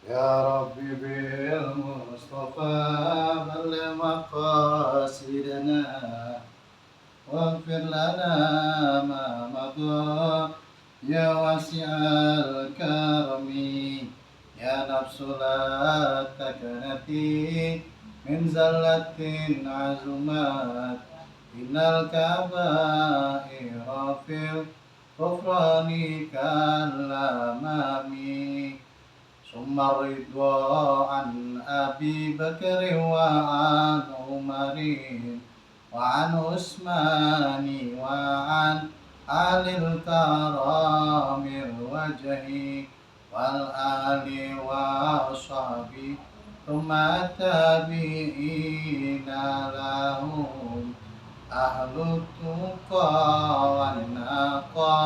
يا ربي بالمصطفى بلغ مقاصدنا واغفر لنا ما مضى يا واسع الكرم يا نفس لا تكنتي من زلة عزمت إن الكبائر في الغفران كالأمام ثم الرضا عن أبي بكر وعن عمر وعن عثمان وعن آل الكرام الوجه والآل والصحب ثم التابعين لهم أهل التقى والنقى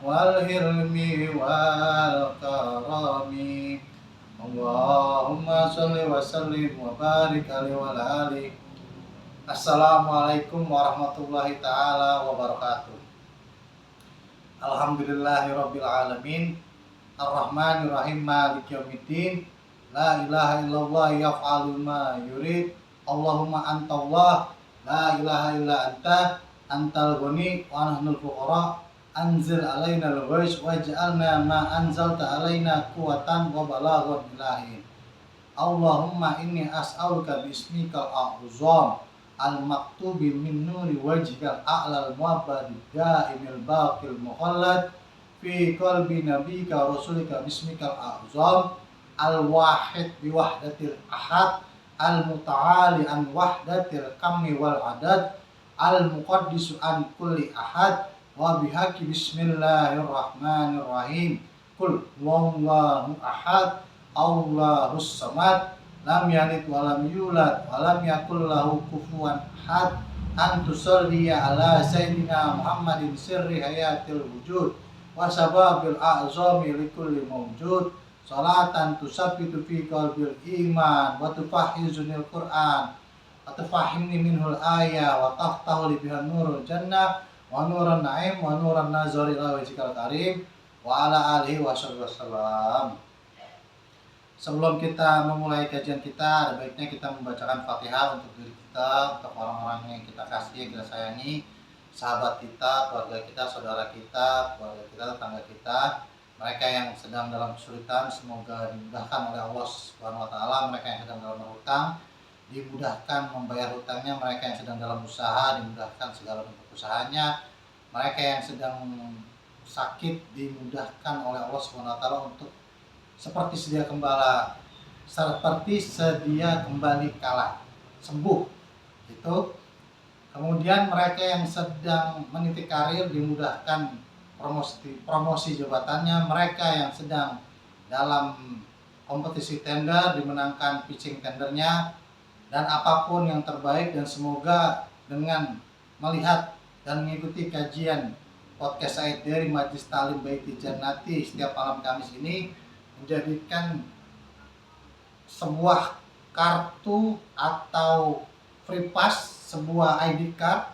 والهلم والكرم اللهم صل وسلم وبارك عليه وعلى آله. Assalamualaikum warahmatullahi taala wabarakatuh. Alhamdulillahirabbil alamin. Arrahmanir rahim maliki yaumiddin. La ilaha illallah yaf'alu ma yurid. Allahumma antallah la ilaha illa anta antal ghani wa nahnul fuqara. Anzil alaina al-ghais waj'alna ma anzalta alaina quwwatan wa balaghan ilahi. Allahumma inni as'aluka bismikal a'zam al-maktubi min nuri wajhikal a'lal muwabbadi da'imil baqil mukhallad fi qalbi nabika rasulika bismikal a'zam al-wahid biwahdatil ahad al-muta'ali an wahdatil kammi wal adad al-muqaddisu an kulli ahad wa bihaqi bismillahirrahmanirrahim kul wallahu ahad Allahus samad lam yalid wa lam yulad wa lam yakul lahu kufuwan ahad an tusalliya ala sayyidina Muhammadin sirri hayatil wujud wa sababil a'zami likulli mawjud salatan tusabbitu fi qalbil iman wa tufahhizunil qur'an wa tufahhimni minhul ayah wa taftahu li bihan nurul jannah wa nuran na'im wa nuran nazari ila wajhikal karim wa ala alihi wa sallam. Sebelum kita memulai kajian kita, ada baiknya kita membacakan Fatihah untuk diri kita, untuk orang-orang yang kita kasih, yang kita sayangi, sahabat kita, keluarga kita, saudara kita, keluarga kita, tetangga kita, mereka yang sedang dalam kesulitan, semoga dimudahkan oleh Allah Subhanahu wa taala. Mereka yang sedang dalam berhutang, dimudahkan membayar hutangnya. Mereka yang sedang dalam usaha, dimudahkan segala bentuk usahanya. Mereka yang sedang sakit, dimudahkan oleh Allah Subhanahu wa taala untuk seperti sedia kembali kalah, sembuh gitu. Kemudian mereka yang sedang meniti karir dimudahkan promosi jabatannya. Mereka yang sedang dalam kompetisi tender dimenangkan pitching tendernya, dan apapun yang terbaik. Dan semoga dengan melihat dan mengikuti kajian podcast saya dari Majlis Ta'lim Baiti Jannati setiap malam Kamis ini menjadikan sebuah kartu atau free pass, sebuah ID card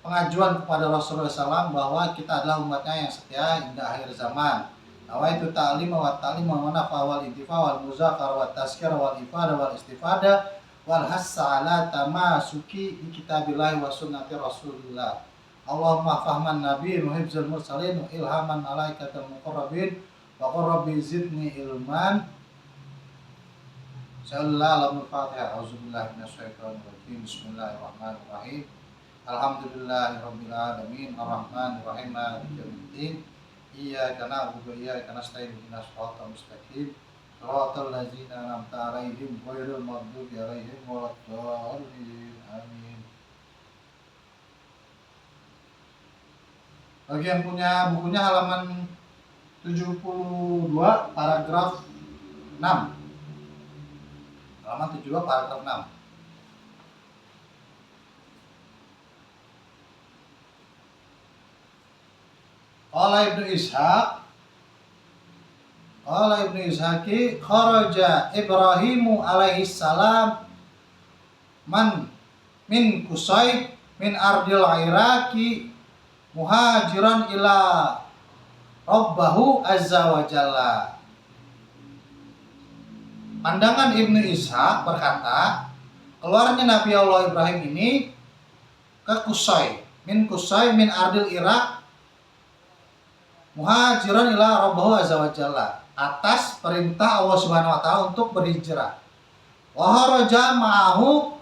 pengajuan kepada Rasulullah SAW bahwa kita adalah umatnya yang setia hingga akhir zaman. Nawaitu ta'lima wa ta'lima wa nafa wal intifa wal muzakara wa tazkira wal ifada wal istifada wal hassa ala tamasuki bi kitabillahi wa sunnati Rasulillah. Allahumma fahman nabi wa hifzal mursalin wa ilhaman malaikatal muqarrabin wa qur rabbi zidni ilman. Sallallahu al-Fatihah. Auzubillahi minasyaitonir rajim. Bismillahirrahmanirrahim. Alhamdulillahirabbil alamin arrahmanir rahim maliki yaumiddin. Iyyaka na'budu wa iyyaka nasta'in ihdinas siratal mustaqim siratal ladzina an'amta 'alaihim ghairil maghdubi 'alaihim waladdallin. Amin. Bagi yang punya bukunya halaman 72 paragraf 6. Halaman 72 paragraf 6. Qala Ibnu Ishaqi kharaja Ibrahimu alaihi salam min Qusay min ardil Iraqi muhajiran ila Rabbahu azza wa jalla. Pandangan Ibnu Ishaq berkata, keluarnya Nabi Allah Ibrahim ini ke Qusay, min ardil Irak, muhajiran ila rabbahu azza wa jalla, atas perintah Allah Subhanahu wa taala untuk berhijrah. Wa kharaja ma'ahu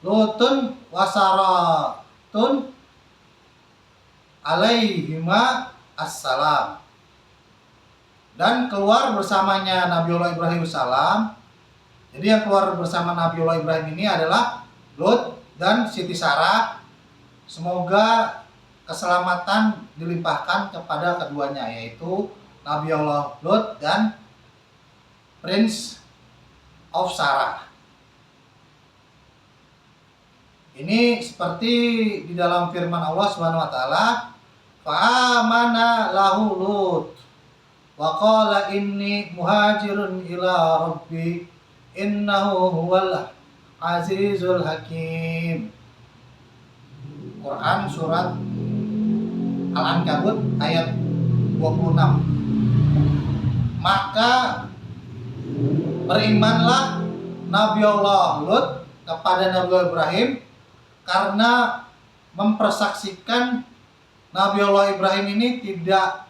Lutun wasaratun alaihima assalam. Dan keluar bersamanya Nabiullah Ibrahim salam. Jadi yang keluar bersama Nabiullah Ibrahim ini adalah Lut dan Siti Sarah. Semoga keselamatan dilimpahkan kepada keduanya, yaitu Nabiullah Lut dan Prince of Sarah. Ini seperti di dalam firman Allah Subhanahu wa taala, fa'amana lahu Lut wa qala inni muhajirun ila rabbi innahu huwal azizul hakim. Quran surat Al-Ankabut ayat 26. Maka berimanlah Nabi Allah Lut kepada Nabi Ibrahim karena mempersaksikan Nabi Allah Ibrahim ini tidak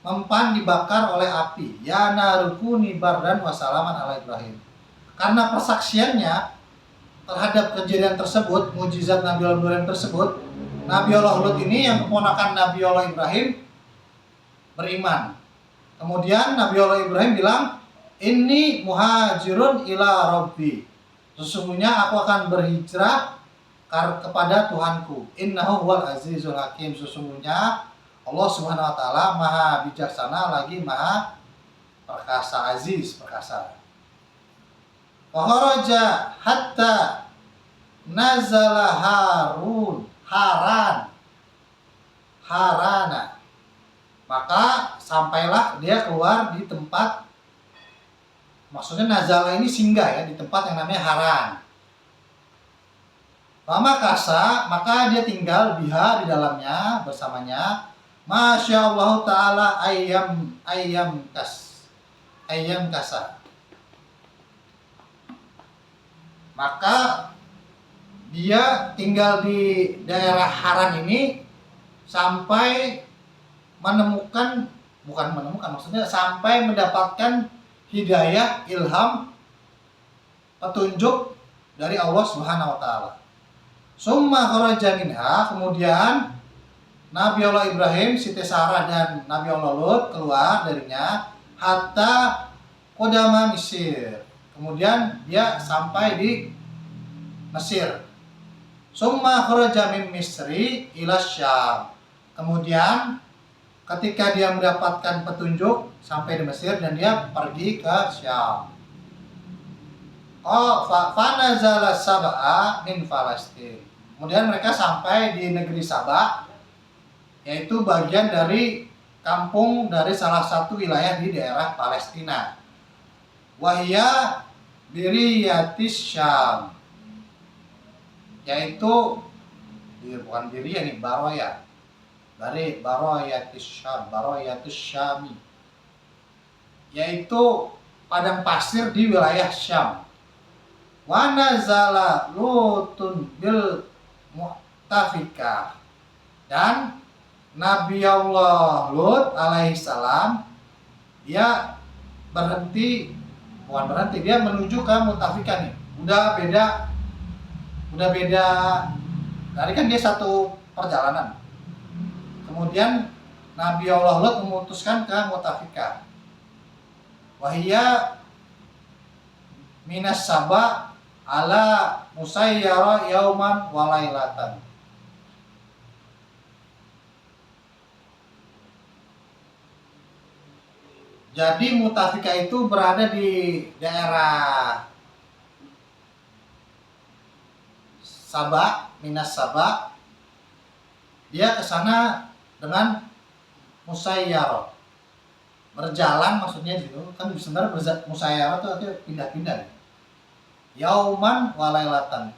mempan dibakar oleh api. Ya narukuni bardan wassalaman ala Ibrahim. Karena persaksiannya terhadap kejadian tersebut, mujizat Nabi Allah Ibrahim tersebut, Nabi Allah Lut ini yang keponakan Nabi Allah Ibrahim beriman. Kemudian Nabi Allah Ibrahim bilang, "Inni muhajirun ila rabbi." Sesungguhnya aku akan berhijrah kepada Tuhanku. Innahu huwal azizul hakim. Sesungguhnya Allah Subhanahu wa taala Maha bijaksana lagi Maha perkasa, aziz, perkasa. Wa kharaja hatta nazala harana. Maka sampailah dia keluar di tempat, maksudnya nazala ini singgah ya, di tempat yang namanya Haran. Lama kasa, maka dia tinggal biha di dalamnya bersamanya. Masya Allah Taala ayam kasa. Maka dia tinggal di daerah Haran ini sampai maksudnya sampai mendapatkan hidayah, ilham, petunjuk dari Allah Subhanahu wa taala. Summa kharaja minha, kemudian Nabi Allah Ibrahim, Siti Sarah dan Nabi Allah Lut keluar darinya hatta qodama Mesir. Kemudian dia sampai di Mesir. Summa kharaja min Misri ila Syam. Kemudian ketika dia mendapatkan petunjuk sampai di Mesir dan dia pergi ke Syam. Fanazala Sab'a min Palestina. Kemudian mereka sampai di negeri Sabah, yaitu bagian dari kampung dari salah satu wilayah di daerah Palestina. Wahya Biriyatis Syam, yaitu bukan Biriyah nih, Baroya. Dari Baroyatis Syami, yaitu padang pasir di wilayah Syam. Wa nazala Lutun bil Mu'tafikah, dan Nabi Allah Lut alaihissalam dia dia menuju ke Mu'tafikah nih. Udah beda dari kan dia satu perjalanan. Kemudian Nabi Allah Lut memutuskan ke Mu'tafikah. Wahia minas Sabah ala musayyara yauman walailatan. Jadi Mu'tafikah itu berada di daerah Sabah, minas Sabah. Dia ke sana dengan musayyara. Berjalan maksudnya gitu. Kan sebenarnya musayyara itu artinya pindah-pindah. Yauman walailatan.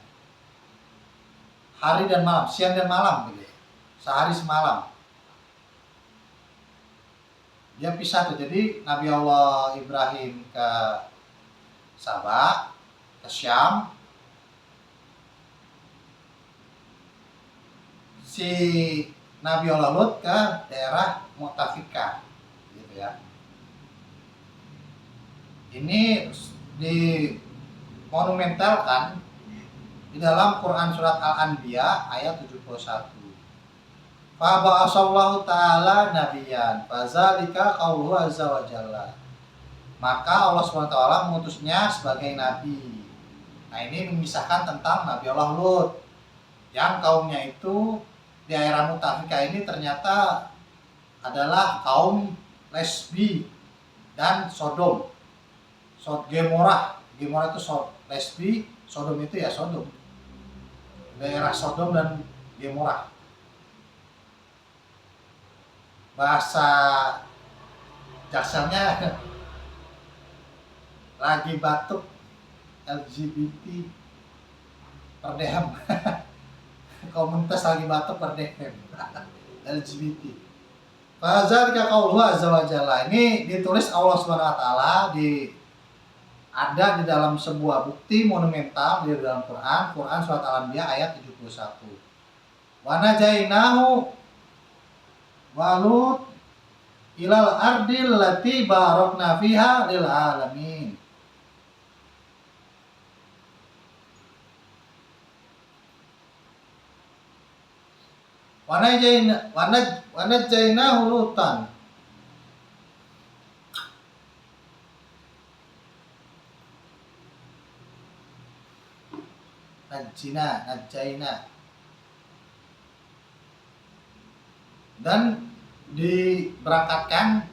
Hari dan malam, siang dan malam gitu. Sehari semalam. dia pisah tuh. Jadi Nabi Allah Ibrahim ke Sabah, ke Syam, si Nabi Allah Lut ke daerah Mu'tafikah gitu ya. Ini di monumentalkan di dalam Quran surat Al-Anbiya ayat 71. Fa ba'asallahu ta'ala nabiyan fazalika qauluhu azza wa jalla. Maka Allah SWT mengutusnya sebagai nabi. Nah, ini memisahkan tentang Nabi Allah Lut yang kaumnya itu di daerah Mu'tafikah ini ternyata adalah kaum lesbi dan Sodom. Gemorah itu lesbi, Sodom itu ya Sodom. Daerah Sodom dan Gemorah. Bahasa jakselnya lagi batuk LGBT perdehem. Komunitas lagi batuk perdehem LGBT. Fazalika qauluhu azza wa jalla. Ini ditulis Allah Subhanahu wa taala ada di dalam sebuah bukti monumental di dalam Quran surat Al-Anbiya ayat 71. Wa najainahu wa Lut ilal ardil lati barakna fiha lil alamin. Wa najainahu Lutan najaina dan diberangkatkan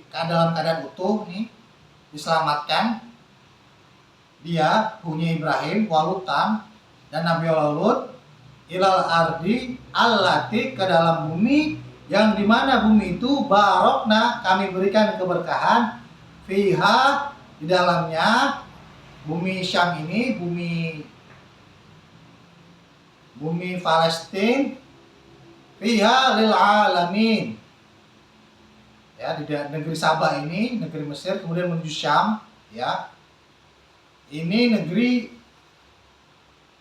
dalam keadaan utuh nih, diselamatkan dia punya Ibrahim walutan dan Nabi Allah Lut ilal ardi allati ke dalam bumi yang dimana bumi itu barokna kami berikan keberkahan fiha di dalamnya. Bumi Syam ini bumi Palestina fiha lil alamin ya, di negeri Sabah ini negeri Mesir kemudian menuju Syam ya, ini negeri,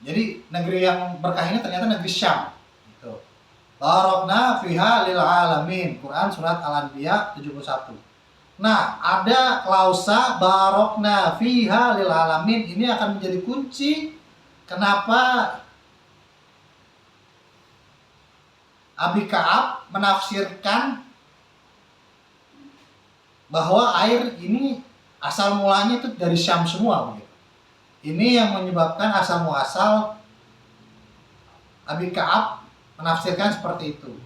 jadi negeri yang berkah ini ternyata negeri Syam gitu. Barokna fiha lil alamin, Quran surat Al-Anbiya 71. Nah, ada klausa barokna fiha lil alamin, ini akan menjadi kunci kenapa Abi Ka'ab menafsirkan bahwa air ini asal mulanya itu dari Syam semua begitu. Ini yang menyebabkan asal muasal Abi Ka'ab menafsirkan seperti itu.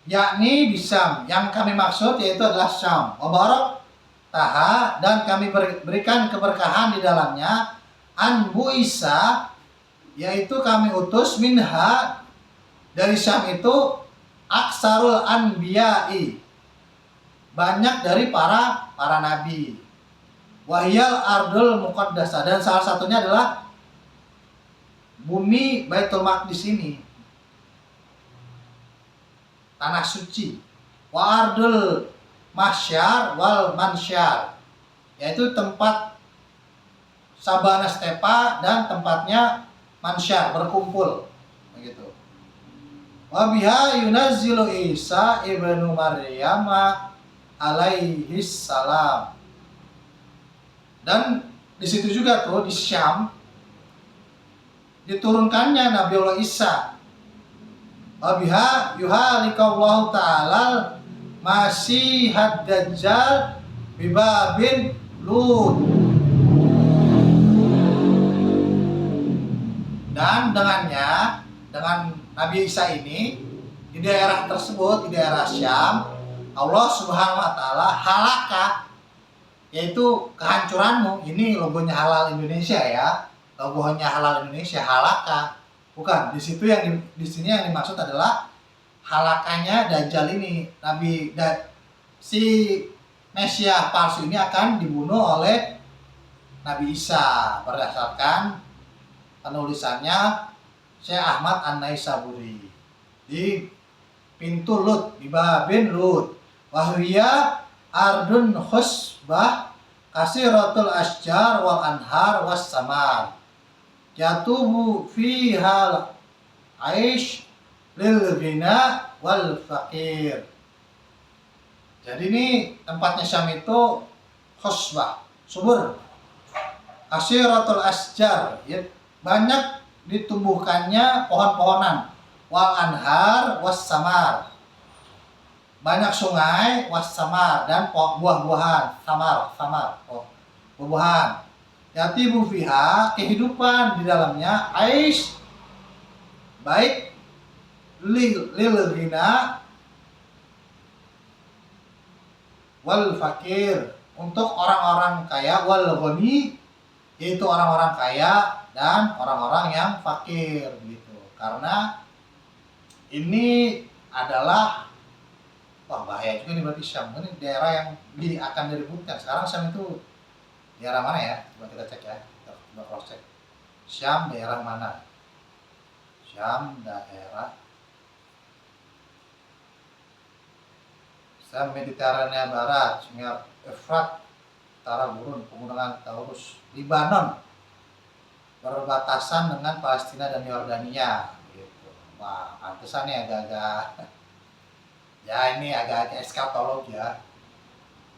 Yakni di Syam, yang kami maksud yaitu adalah Syam. Wa barak taha dan kami berikan keberkahan di dalamnya an buisa, yaitu kami utus minha dari Syam itu aksarul anbiya'i, banyak dari para nabi. Wahyal ardul muqaddasah, dan salah satunya adalah bumi Baitul Maqdis ini, tanah suci. Wa ardul mahsyar wal mansyar, yaitu tempat sabana stepa dan tempatnya mansyar, berkumpul begitu. Wa biha yunazzilu Isa ibnu Maryam alaihi salam. Dan di situ juga tuh di Syam diturunkannya Nabi Allah Isa. Wa biha yuhalikallahu ta'ala Masihad Dajjal bibabin Lut. Dan dengan Nabi Isa ini di daerah tersebut, di daerah Syam, Allah Subhanahu wa taala halaka, yaitu kehancuranmu. Ini logonya Halal Indonesia ya. Logonya Halal Indonesia, halaka. Bukan, di sini yang dimaksud adalah halakanya Dajjal ini. Si Mesias palsu ini akan dibunuh oleh Nabi Isa berdasarkan penulisannya Syekh Ahmad An-Naisaburi di pintu Lut, bibabin Lut. Wahwiya ardun khusbah kasiratul asjar wal anhar was samar. Yatubu fihal aish lil ghina wal fakir. Jadi ini tempatnya Syam itu khusbah, subur. Kasiratul asjar, ya, banyak ditumbuhkannya pohon-pohonan. Wal anhar was samar, banyak sungai, was samar, dan buah-buahan, buah-buahan. Yatibu fiha, kehidupan di dalamnya, aish, baik lil ghina wal fakir, untuk orang-orang kaya, wal ghani, yaitu orang-orang kaya dan orang-orang yang fakir gitu. Karena ini adalah, wah bahaya juga nih berarti Syam. Ini daerah yang akan diributkan. Sekarang Syam itu daerah mana ya? Coba kita cek ya. Coba cross check. Syam daerah mana? Syam daerah Syam Mediterania Barat, Sungai Efrat, Utara Gurun, Pegunungan Taurus, Libanon, berbatasan dengan Palestina dan Yordania. Gitu. Wah, pantesan nih agak-agak, ya ini agak-agak eskatologi ya,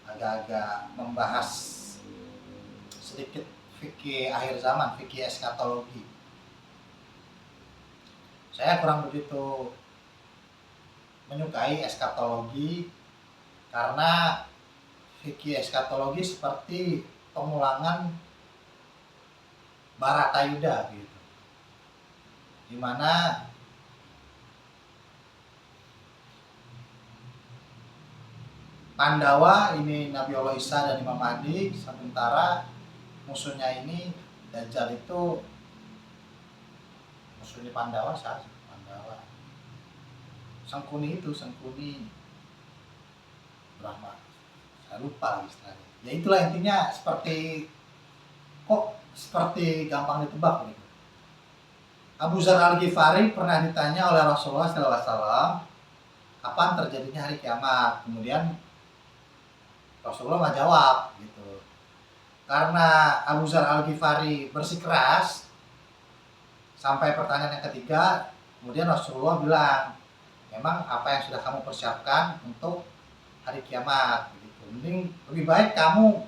agak-agak membahas sedikit fikih akhir zaman, fikih eskatologi. Saya kurang begitu menyukai eskatologi karena fikih eskatologi seperti pengulangan Baratayuda gitu, dimana Pandawa ini Nabi Allah Isa dan Imam Mahdi, sementara musuhnya ini Dajjal itu musuhnya Pandawa, Sangkuni Brahma, saya lupa lagi istilahnya. Ya itulah intinya, seperti gampang ditebak gitu. Abu Dzar Al-Ghifari pernah ditanya oleh Rasulullah SAW kapan terjadinya hari kiamat. Kemudian Rasulullah nggak jawab gitu. Karena Abu Dzar Al-Ghifari bersikeras sampai pertanyaan yang ketiga, kemudian Rasulullah bilang, memang apa yang sudah kamu persiapkan untuk hari kiamat gitu. Mending lebih baik kamu,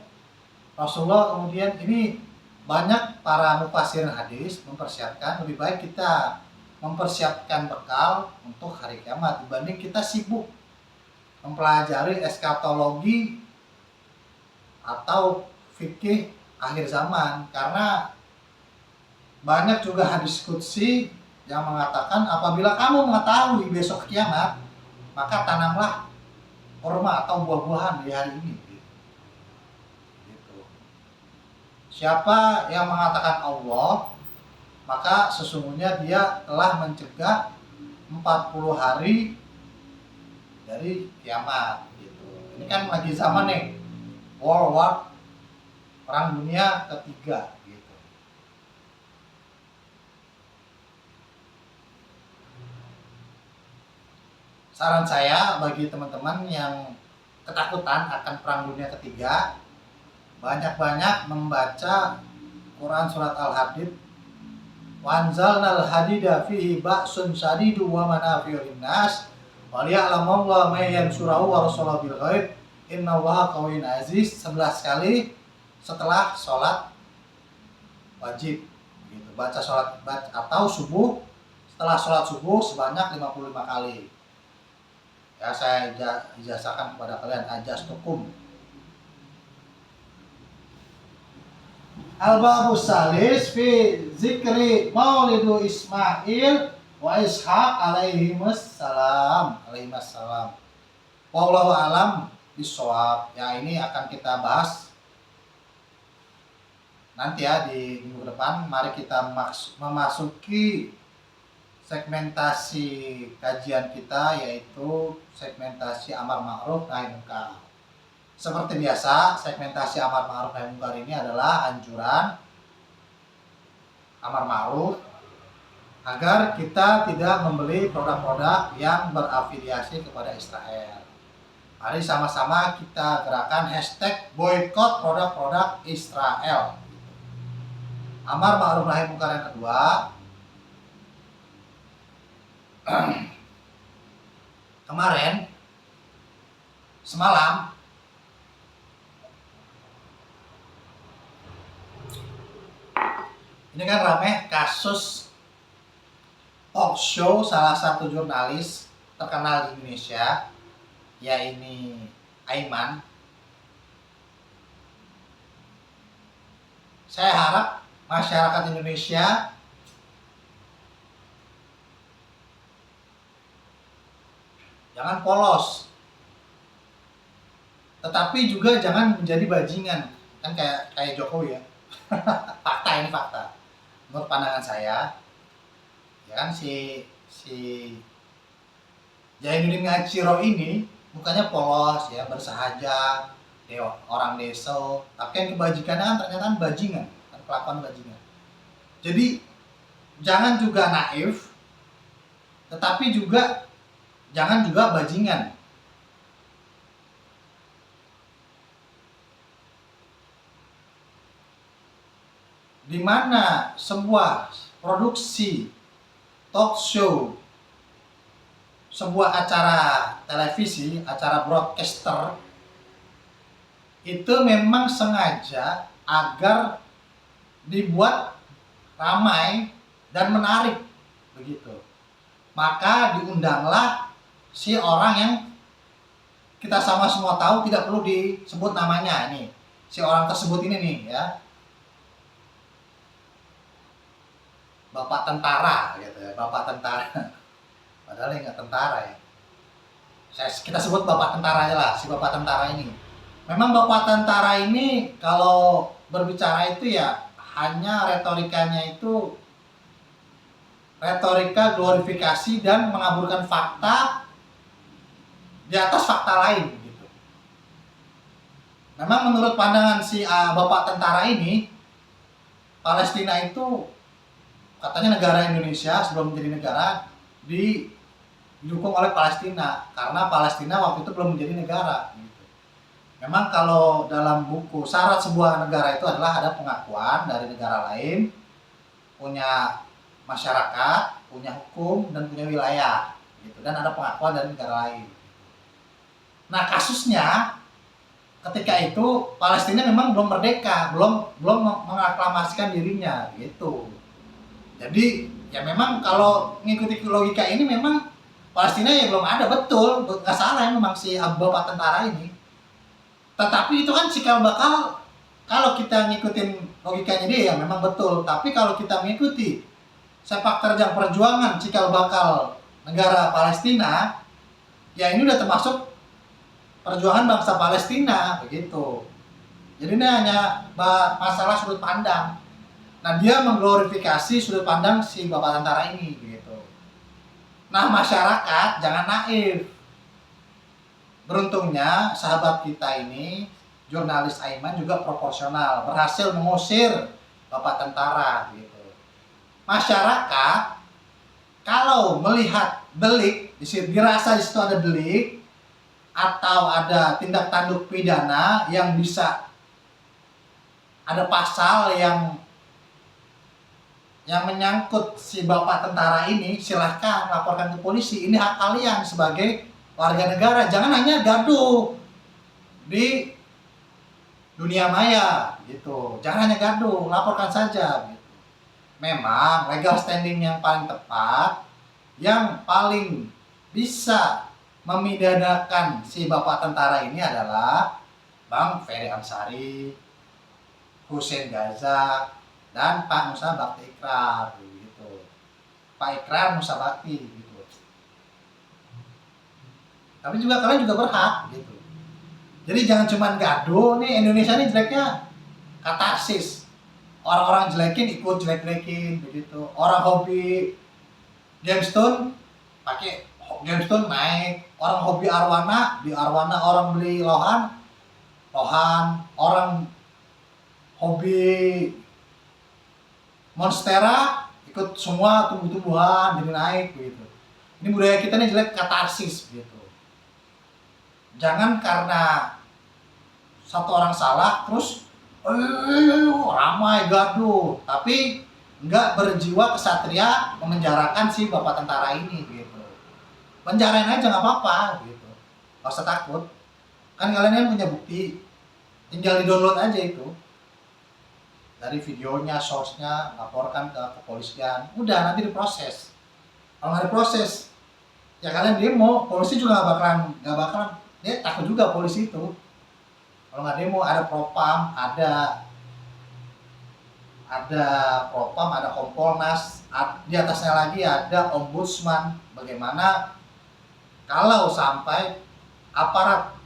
Rasulullah kemudian ini banyak para mufassirin hadis mempersiapkan, lebih baik kita mempersiapkan bekal untuk hari kiamat dibanding kita sibuk mempelajari eskatologi atau fikih akhir zaman. Karena banyak juga hadis qudsi yang mengatakan apabila kamu mengetahui besok kiamat, maka tanamlah kurma atau buah-buahan di hari ini. Gitu. Siapa yang mengatakan Allah, maka sesungguhnya dia telah mencegah 40 hari dari kiamat. Gitu. Ini kan lagi zaman nih, World War, Perang Dunia Ketiga. Gitu. Saran saya bagi teman-teman yang ketakutan akan Perang Dunia Ketiga, banyak-banyak membaca Quran Surat Al-Hadid. Wanzalnal hadida fihi ba'sun sadidu wa manafi'u linnas wa liya'lamallahu may yansurahu wa rasulahu bil ghaib innallaha qawiyyun aziz, 11 kali setelah sholat wajib gitu. Baca sholat atau subuh, setelah sholat subuh sebanyak 55 kali. Ya, saya ijazahkan kepada kalian, ajastukum. Al-Babus Salis fi zikri maulidu Ismail wa Ishaq alaihimassalam. Wallahu alam bisawab. Ya, ini akan kita bahas nanti ya di minggu depan. Mari kita memasuki segmentasi kajian kita, yaitu segmentasi amar ma'ruf nahi munkar. Seperti biasa, segmentasi amar ma'ruf nahi munkar ini adalah anjuran amar ma'ruf, agar kita tidak membeli produk-produk yang berafiliasi kepada Israel. Mari sama-sama kita gerakan hashtag boykot produk-produk Israel. Amar ma'ruf nahi munkar yang kedua, kemarin semalam ini kan ramai kasus talk show salah satu jurnalis terkenal di Indonesia, yaitu Aiman. Saya harap masyarakat Indonesia jangan polos, tetapi juga jangan menjadi bajingan. Kan kayak Jokowi ya. Fakta, ini fakta. Menurut pandangan saya, ya kan si Zainuddin Ngaciro ini mukanya polos ya, bersahaja, orang desa, tapi yang kebajikannya kan ternyata bajingan, kan kelakuan bajingan. Jadi jangan juga naif, tetapi juga jangan juga bajingan. Di mana sebuah produksi talk show, sebuah acara televisi, acara broadcaster itu memang sengaja agar dibuat ramai dan menarik begitu. Maka diundanglah si orang yang kita sama semua tahu, tidak perlu disebut namanya nih. Si orang tersebut ini nih ya, Bapak tentara gitu ya, Bapak tentara. Padahal nggak tentara ya. Kita sebut Bapak tentara aja lah, si Bapak tentara ini. Memang Bapak tentara ini kalau berbicara itu ya hanya retorikanya itu retorika glorifikasi dan mengaburkan fakta di atas fakta lain gitu. Memang menurut pandangan si Bapak tentara ini, Palestina itu katanya negara Indonesia sebelum menjadi negara didukung oleh Palestina karena Palestina waktu itu belum menjadi negara gitu. Memang kalau dalam buku syarat sebuah negara itu adalah ada pengakuan dari negara lain, punya masyarakat, punya hukum, dan punya wilayah gitu, dan ada pengakuan dari negara lain. Nah kasusnya ketika itu Palestina memang belum merdeka, belum mengaklamasikan dirinya gitu. Jadi ya memang kalau mengikuti logika ini memang Palestina ya belum ada, betul, nggak salah memang si Bapak tentara ini. Tetapi itu kan cikal bakal, kalau kita ngikutin logikanya dia ya memang betul. Tapi kalau kita mengikuti sepak terjang perjuangan cikal bakal negara Palestina, ya ini udah termasuk perjuangan bangsa Palestina begitu. Jadi ini hanya masalah sudut pandang. Nah dia mengglorifikasi sudut pandang si Bapak tentara ini gitu. Nah masyarakat jangan naif. Beruntungnya sahabat kita ini, jurnalis Aiman juga proporsional, berhasil mengusir Bapak tentara gitu. Masyarakat kalau melihat delik, dirasa di situ ada delik atau ada tindak tanduk pidana yang bisa ada pasal yang menyangkut si Bapak tentara ini, silahkan laporkan ke polisi. Ini hak kalian sebagai warga negara. Jangan hanya gaduh di dunia maya gitu. Jangan hanya gaduh, laporkan saja gitu. Memang legal standing yang paling tepat, yang paling bisa memidanakan si Bapak tentara ini adalah Bang Ferry Amsari, Hussein Gaza, dan Pak Musa Bakti Ikrar gitu. Pak Ikrar Musa Bakti gitu. Tapi juga kalian juga berhak gitu. Jadi jangan cuma gaduh nih, Indonesia ini jeleknya katarsis. Orang-orang jelekin ikut jelek-jelekin begitu. Orang hobi gemstone pakai gemstone naik. Orang hobi arwana di arwana, orang beli lohan. Orang hobi Monstera ikut semua tumbuh-tumbuhan jadi naik begitu. Ini budaya kita nih jelek, katarsis begitu. Jangan karena satu orang salah terus ramai gaduh, tapi nggak berjiwa kesatria memenjarakan si bapak tentara ini gitu. Penjarain aja nggak apa-apa gitu, nggak usah takut. Kan kalian kan punya bukti, tinggal di-download aja itu dari videonya, source-nya, laporkan ke kepolisian, udah nanti diproses. Kalau nggak diproses, ya kalian demo, polisi juga nggak bakalan, dia takut juga polisi itu. Kalau nggak demo, ada propam, ada propam, ada kompolnas, di atasnya lagi ada ombudsman. Bagaimana kalau sampai aparat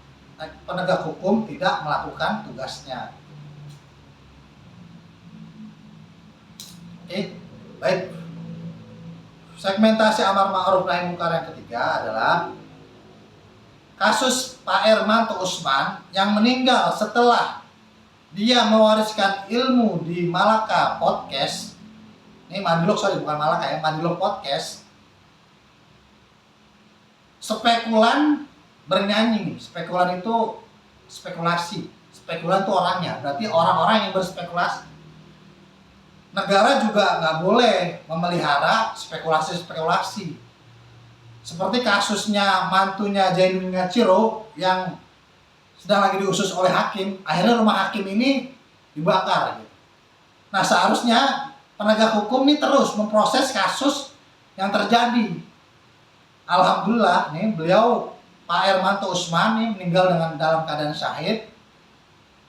penegak hukum tidak melakukan tugasnya? Oke, baik. Segmentasi amar ma'ruf nahi munkar yang ketiga adalah kasus Pak Hermanto Usman yang meninggal setelah dia mewariskan ilmu di Malaka Podcast. Ini Mandilog, bukan Malaka ya, Mandilog Podcast. Spekulan bernyanyi nih. Spekulan itu spekulasi. Spekulan itu orangnya, berarti orang-orang yang berspekulasi. Negara juga nggak boleh memelihara spekulasi-spekulasi. Seperti kasusnya mantunya Zainuddin Ciro yang sedang lagi diusus oleh hakim, akhirnya rumah hakim ini dibakar gitu. Nah, seharusnya penegak hukum ini terus memproses kasus yang terjadi. Alhamdulillah nih beliau Pak Hermanto Usman nih meninggal dalam keadaan syahid.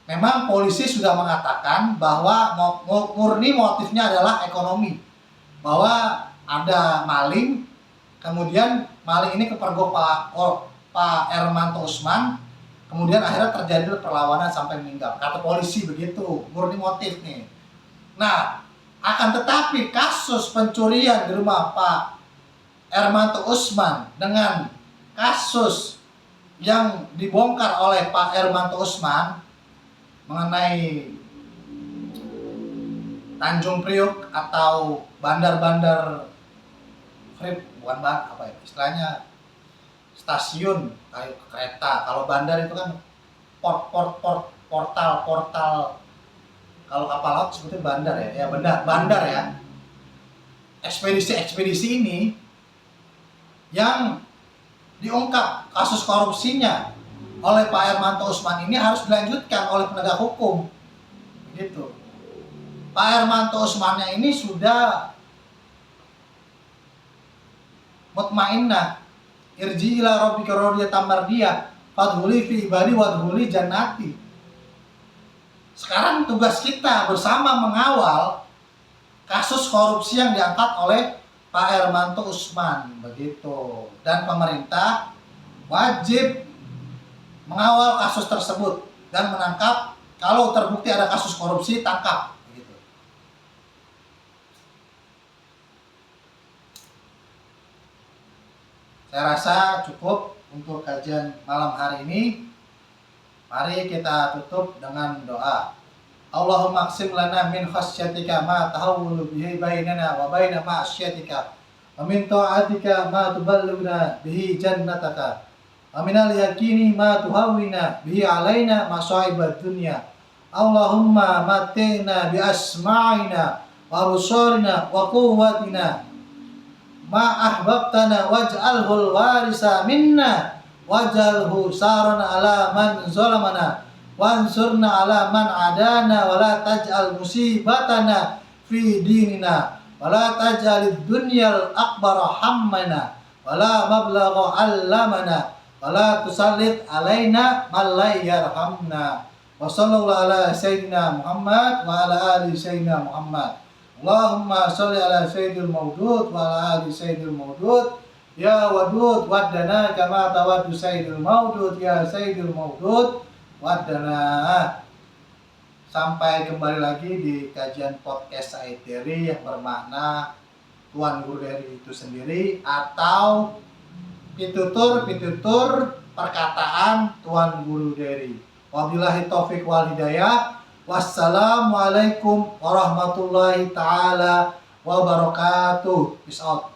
Memang polisi sudah mengatakan bahwa murni motifnya adalah ekonomi, bahwa ada maling, kemudian maling ini kepergok Pak Hermanto Usman, kemudian akhirnya terjadi perlawanan sampai meninggal. Kata polisi begitu, murni motif nih. Nah, akan tetapi kasus pencurian di rumah Pak Hermanto Usman dengan kasus yang dibongkar oleh Pak Hermanto Usman mengenai Tanjung Priok atau bandar-bandar bukan apa ya istilahnya, stasiun kayak kereta. Kalau bandar itu kan portal, kalau kapal laut sebetulnya bandar ya bandar ya. Ekspedisi ini yang diungkap kasus korupsinya oleh Pak Hermanto Usman ini harus dilanjutkan oleh penegak hukum. Begitu. Pak Hermanto Usmannya ini sudah mutmainnah, irji ila rabbika radiyatan mardiyah, fadkhuli fi ibadi wadkhuli jannati. Sekarang tugas kita bersama mengawal kasus korupsi yang diangkat oleh Pak Hermanto Usman, begitu. Dan pemerintah wajib mengawal kasus tersebut dan menangkap, kalau terbukti ada kasus korupsi, tangkap. Begitu. Saya rasa cukup untuk kajian malam hari ini. Mari kita tutup dengan doa. Allahumma qsim lana min khasyatika ma tahawwulu bihi bainana wa baina ma'asyatika wa min ta'atika ma tuballighuna bihi jannataka wa minal yaqini ma tuhawwina bihi alaina masa'ibad dunya. Allahumma matina bi asma'ina wa absarina wa quwwatina ma ahbabtana waj'alhu warisa minna waj'alhu sarana ala man zalamana wansurna ala man adana wa la taj'al musibatana fi dinina wa la taj'alid dunyal akbara hammana wa la mablagha allamana wala tusallit alaina man la yarhamna. Wa sallallahu ala sayyidina Muhammad wa ala ali sayyidina Muhammad. Allahumma sholli ala sayyidil mawdud wa ala ali sayyidil mawdud. Ya wadud waddana kama tawaddu sayyidil mawdud ya sayyidil mawdud waddana. Sampai kembali lagi di kajian podcast Said Dery yang bermakna Tuan Guru Dery itu sendiri atau pitutur perkataan Tuan Guru Dery. Wabillahi taufik wal hidayah. Wassalamualaikum warahmatullahi taala wabarakatuh. Peace out.